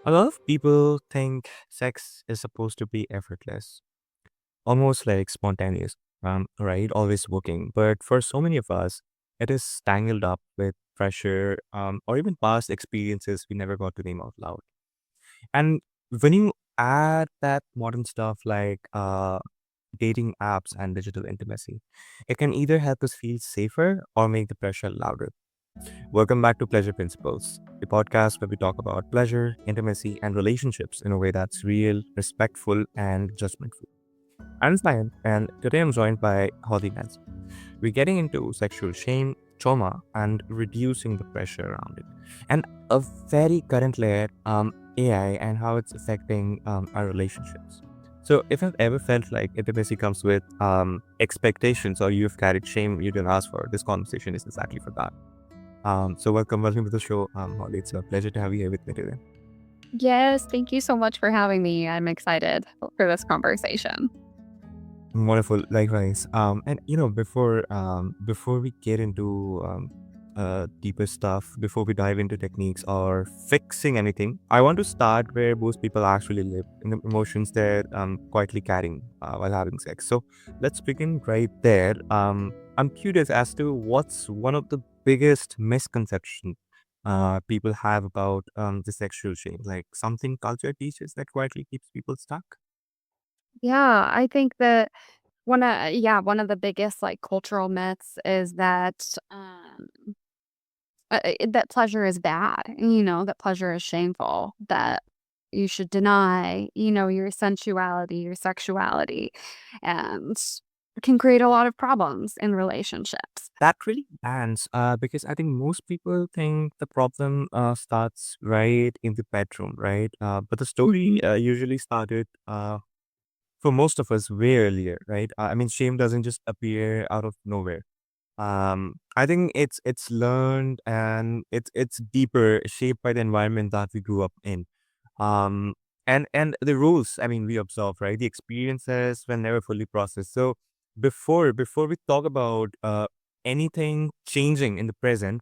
A lot of people think sex is supposed to be effortless, almost like spontaneous, right? Always working. But for so many of us, it is tangled up with pressure, or even past experiences we never got to name out loud. And when you add that modern stuff like dating apps and digital intimacy, it can either help us feel safer or make the pressure louder. Welcome back to Pleasure Principles, the podcast where we talk about pleasure, intimacy, and relationships in a way that's real, respectful, and judgment free. I'm Sayan, and today I'm joined by Holly Nancy. We're getting into sexual shame, trauma, and reducing the pressure around it. And a very current layer, AI, and how it's affecting our relationships. So, if I've ever felt like intimacy comes with expectations or you've carried shame you didn't ask for, this conversation is exactly for that. So welcome to the show, Holly. It's a pleasure to have you here with me today. Yes, thank you so much for having me. I'm excited for this conversation. Wonderful, likewise. And before we get into deeper stuff, before we dive into techniques or fixing anything, I want to start where most people actually live in the emotions they're quietly carrying while having sex. So let's begin right there. I'm curious as to what's one of the biggest misconceptions people have about the sexual shame, like something culture teaches that quietly keeps people stuck. Yeah, I think that one of the biggest like cultural myths is that pleasure is bad, that pleasure is shameful, that you should deny, your sensuality, your sexuality, and it can create a lot of problems in relationships. That really depends, because I think most people think the problem starts right in the bedroom, right? But the story usually started for most of us way earlier, right? I mean, shame doesn't just appear out of nowhere. I think it's learned and it's deeper, shaped by the environment that we grew up in. Um, and the rules, I mean, we observe, right? The experiences were never fully processed. So before we talk about anything changing in the present,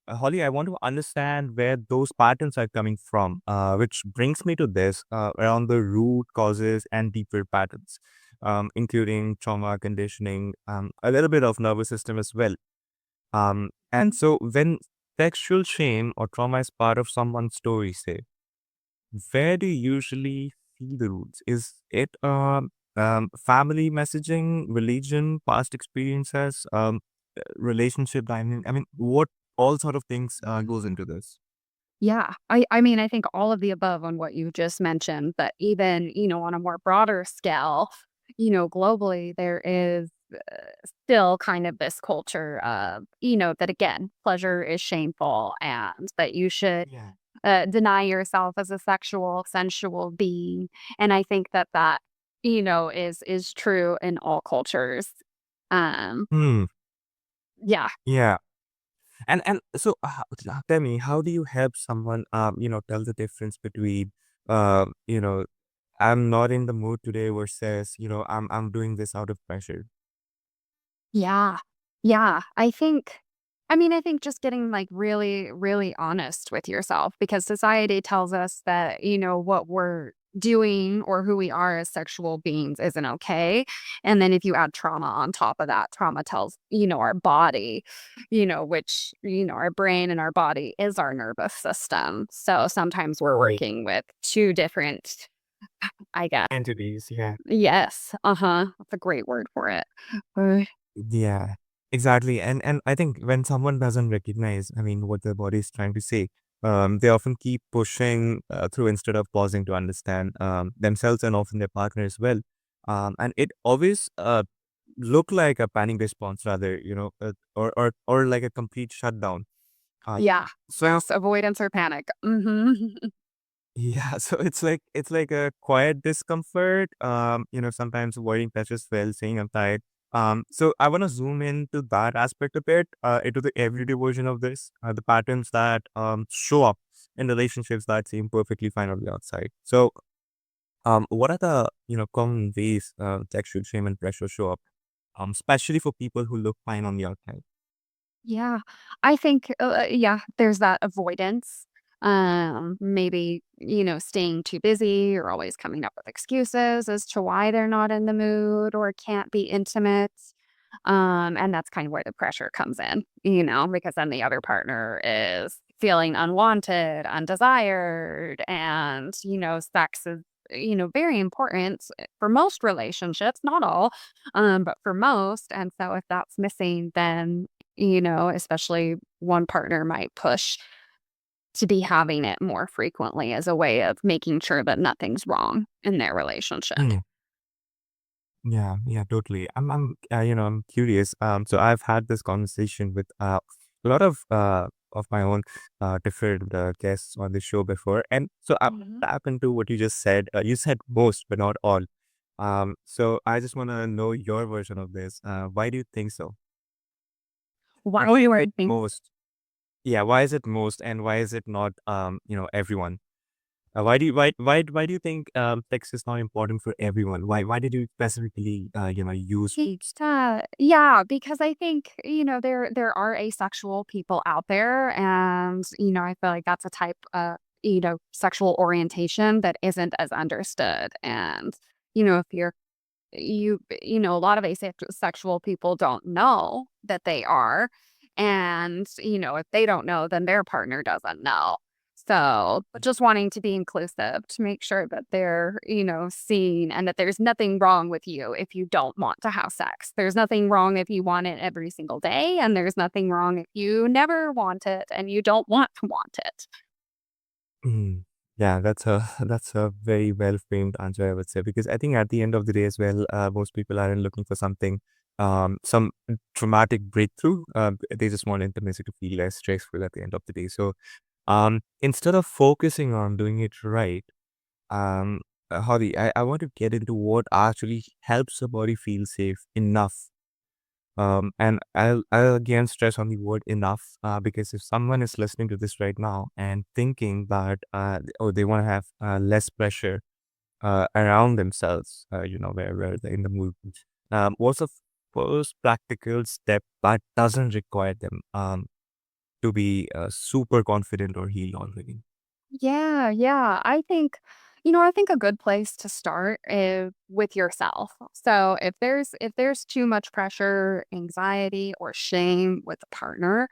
Holly, I want to understand where those patterns are coming from, which brings me to this around the root causes and deeper patterns, including trauma, conditioning, a little bit of nervous system as well. And so when sexual shame or trauma is part of someone's story, say, where do you usually see the roots? Is it family messaging, religion, past experiences, relationship dynamic? I mean, what all sort of things goes into this? Yeah, I mean, I think all of the above on what you just mentioned, but even, on a more broader scale, globally, there is still kind of this culture of, that again, pleasure is shameful and that you should Yeah. deny yourself as a sexual, sensual being. And I think that, is true in all cultures. Um, Hmm. yeah. Yeah. And so tell me, how do you help someone tell the difference between uh, you know, I'm not in the mood today versus, I'm doing this out of pressure. Yeah. Yeah. I think just getting like really, really honest with yourself because society tells us that, what we're doing or who we are as sexual beings isn't okay. And then if you add trauma on top of that, trauma tells, our body, which, our brain and our body is our nervous system. So sometimes we're Right. working with two different, I guess. Entities, yeah. Yes. Uh-huh. That's a great word for it. Uh, Yeah, exactly. And I think when someone doesn't recognize, I mean, what their body is trying to say, they often keep pushing through instead of pausing to understand themselves and often their partner as well. And it always look like a panic response rather, or like a complete shutdown. Uh, Yeah. so Yes, avoidance or panic. Mhm. yeah, so it's like a quiet discomfort. Sometimes avoiding touch as well, saying I'm tired. So I want to zoom into that aspect a bit, into the everyday version of this, the patterns that show up in relationships that seem perfectly fine on the outside. So, what are the common ways sexual shame and pressure show up, especially for people who look fine on the outside? Yeah. I think, yeah, there's that avoidance. Maybe, staying too busy or always coming up with excuses as to why they're not in the mood or can't be intimate. And that's kind of where the pressure comes in, because then the other partner is feeling unwanted, undesired, and, sex is, very important for most relationships, not all, but for most. And so if that's missing, then, especially one partner might push to be having it more frequently as a way of making sure that nothing's wrong in their relationship. Mm. Yeah, yeah, totally. I'm curious. So I've had this conversation with a lot of my own different guests on the show before, and so I Mhm. tap into what you just said. You said most, but not all. So I just want to know your version of this. Why do you think so? Why Like would you think? most? Yeah, why is it most, and why is it not? Everyone. Why do you think text is not important for everyone? Why did you specifically use? Yeah, because I think, there are asexual people out there, and, I feel like that's a type of, sexual orientation that isn't as understood. And, if a lot of asexual people don't know that they are. And, if they don't know, then their partner doesn't know. So, but just wanting to be inclusive to make sure that they're, seen and that there's nothing wrong with you if you don't want to have sex. There's nothing wrong if you want it every single day. And there's nothing wrong if you never want it and you don't want to want it. Mm. Yeah, that's a that's a very well framed answer, I would say, because I think at the end of the day as well, most people aren't looking for something, some traumatic breakthrough. They just want intimacy to feel less stressful at the end of the day. So, instead of focusing on doing it right, um, Hadi, I want to get into what actually helps the body feel safe enough. And I'll again stress on the word enough, because if someone is listening to this right now and thinking that, oh, they want to have less pressure around themselves, where they're in the mood, what's the first practical step that doesn't require them to be super confident or healed already? Yeah, yeah. I think a good place to start is with yourself. So if there's too much pressure, anxiety, or shame with a partner,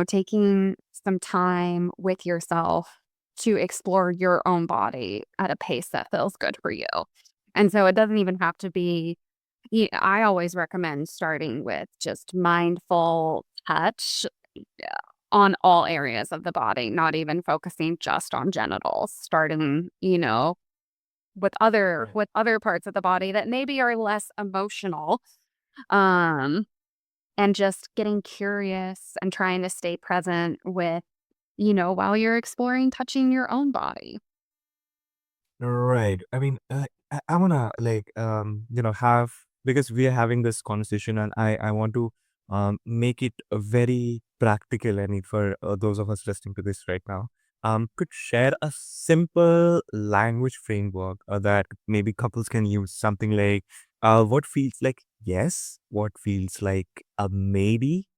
taking some time with yourself to explore your own body at a pace that feels good for you. And so it doesn't even have to be. I always recommend starting with just mindful touch on all areas of the body, not even focusing just on genitals, starting, with other Right. with other parts of the body that maybe are less emotional, um, and just getting curious and trying to stay present with, while you're exploring touching your own body. Right. I mean, I wanna like have, because we are having this conversation, and I want to make it a very practical, and for those of us listening to this right now, could share a simple language framework that maybe couples can use, something like what feels like yes, what feels like a maybe,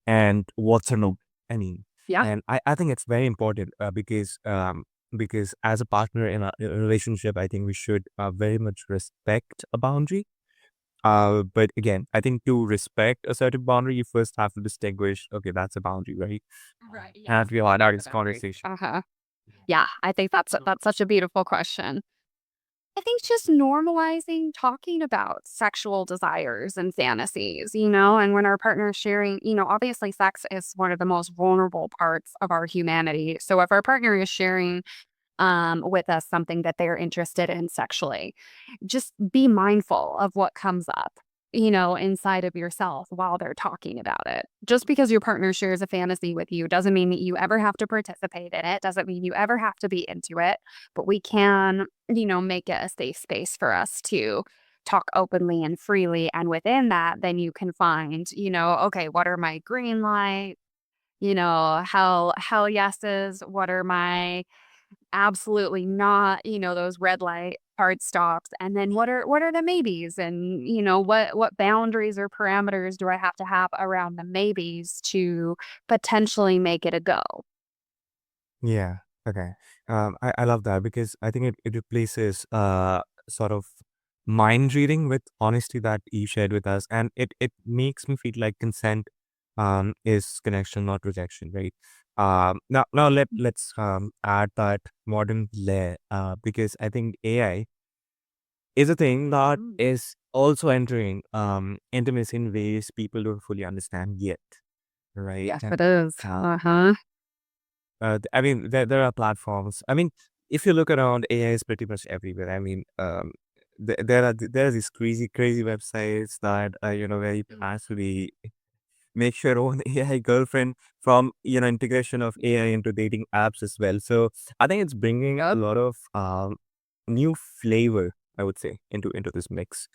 and what's a no. I mean, Yeah. and I think it's very important, because as a partner in a relationship, I think we should very much respect a boundary. But again, I think to respect a certain boundary, you first have to distinguish, okay, that's a boundary, right? Right. Yeah. As we What had is our the this boundary? conversation. Uh-huh. Yeah, I think that's such a beautiful question. I think just normalizing talking about sexual desires and fantasies, and when our partner is sharing, obviously sex is one of the most vulnerable parts of our humanity. So if our partner is sharing with us something that they're interested in sexually, just be mindful of what comes up, inside of yourself while they're talking about it. Just because your partner shares a fantasy with you doesn't mean that you ever have to participate in it, doesn't mean you ever have to be into it, but we can, make it a safe space for us to talk openly and freely. And within that, then you can find, okay, what are my green lights? Hell yeses, what are my absolutely not, those red light hard stops, and then what are the maybes, and, what boundaries or parameters do I have to have around the maybes to potentially make it a go? Yeah. Okay. I love that because I think it replaces sort of mind reading with honesty that you shared with us. And it makes me feel like consent is connection, not rejection, right? Now let's add that modern layer because I think AI is a thing that Mm. is also entering intimacy in ways people don't fully understand yet, right? Yes, it is. Uh-huh. I mean, there are platforms. I mean, if you look around, AI is pretty much everywhere. I mean, there are these crazy websites that where you can Mm. actually make your own AI girlfriend from integration of AI into dating apps as well. So I think it's bringing a Yep. lot of new flavor, I would say, into this mix.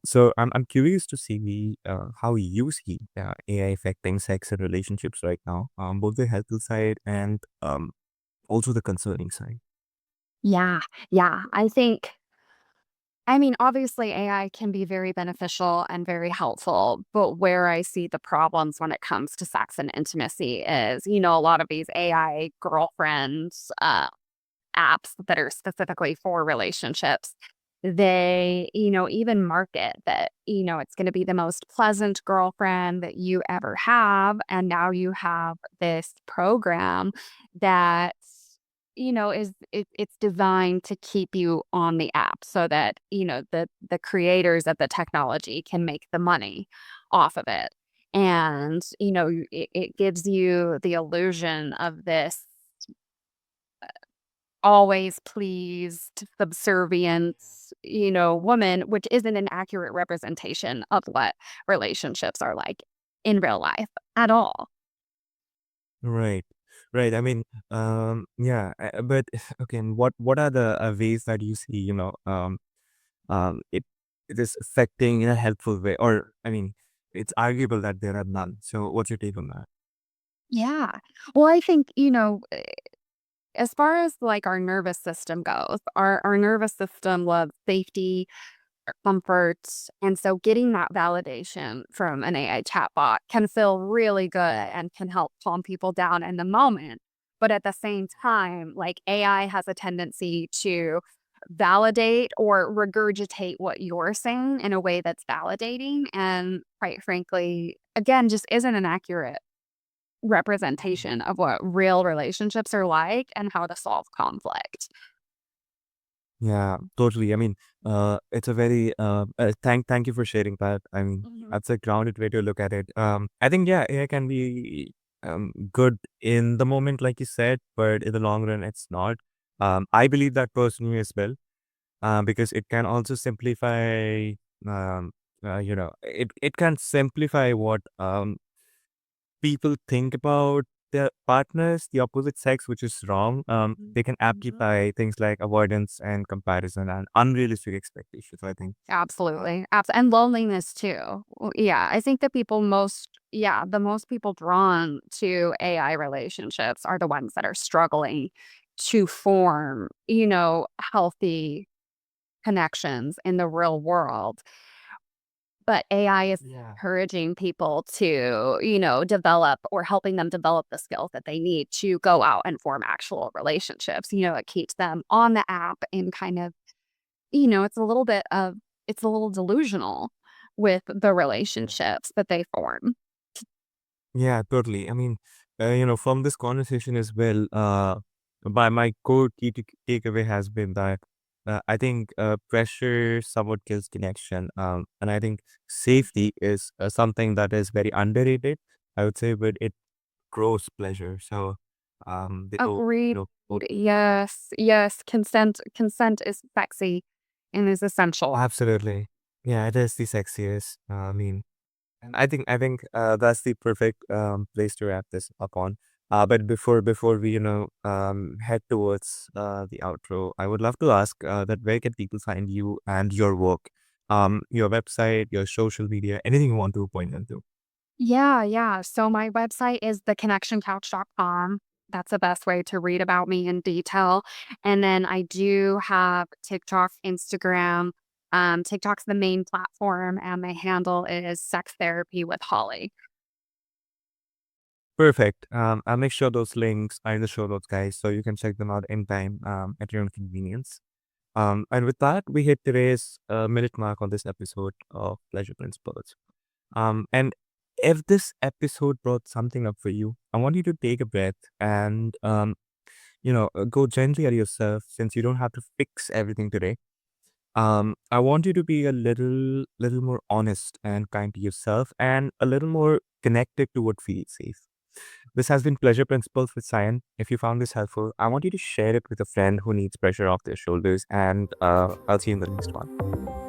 So I'm curious to see how you see AI affecting sex and relationships right now, both the helpful side and also the concerning side. Yeah, yeah. I mean, obviously, AI can be very beneficial and very helpful, but where I see the problems when it comes to sex and intimacy is, a lot of these AI girlfriends, apps that are specifically for relationships, they, even market that, it's going to be the most pleasant girlfriend that you ever have. And now you have this program that, it's designed to keep you on the app so that, the creators of the technology can make the money off of it. And, it gives you the illusion of this always pleased, subservient, woman, which isn't an accurate representation of what relationships are like in real life at all. Right. Right. I mean, yeah, but okay. And what are the ways that you see, it is affecting in a helpful way? Or, I mean, it's arguable that there are none. So, what's your take on that? Yeah. Well, I think, as far as like our nervous system goes, our nervous system loves safety, comfort. And so getting that validation from an AI chatbot can feel really good and can help calm people down in the moment. But at the same time, like AI has a tendency to validate or regurgitate what you're saying in a way that's validating. And quite frankly, again, just isn't an accurate representation of what real relationships are like and how to solve conflict. Yeah, totally. I mean, it's a very thank you for sharing that. I mean, Mhm. that's a grounded way to look at it. I think yeah, AI can be good in the moment, like you said, but in the long run, it's not. I believe that personally as well, because it can also simplify. Um, it can simplify what people think about their partners, the opposite sex, which is wrong. Mhm. They can Mhm. amplify things like avoidance and comparison and unrealistic expectations, I think. Absolutely, and loneliness too. Yeah, I think the most people drawn to AI relationships are the ones that are struggling to form, healthy connections in the real world. But AI is Yeah. encouraging people to, develop or helping them develop the skills that they need to go out and form actual relationships. It keeps them on the app and kind of, it's a little bit of it's a little delusional with the Yeah. relationships that they form. Yeah, totally. I mean, from this conversation as well, my core takeaway has been that I think pressure somewhat kills connection. And I think safety is something that is very underrated, I would say, but it grows pleasure. So, they all, Agreed. both. Yes, yes, consent is sexy and is essential. Absolutely. Yeah, it is the sexiest. I mean, and I think that's the perfect place to wrap this up on. But before we head towards the outro, I would love to ask that where can people find you and your work, your website, your social media, anything you want to point them to. Yeah, yeah. So my website is theconnectioncouch.com. That's the best way to read about me in detail. And then I do have TikTok, Instagram. TikTok's the main platform, and my handle is Sex Therapy with Holly. Perfect. I'll make sure those links are in the show notes, guys, so you can check them out anytime at your own convenience. And with that, we hit today's minute mark on this episode of Pleasure Principles. And if this episode brought something up for you, I want you to take a breath and go gently at yourself, since you don't have to fix everything today. I want you to be a little more honest and kind to yourself, and a little more connected to what feels safe. This has been Pleasure Principles with Sayan. If you found this helpful, I want you to share it with a friend who needs pressure off their shoulders, and I'll see you in the next one.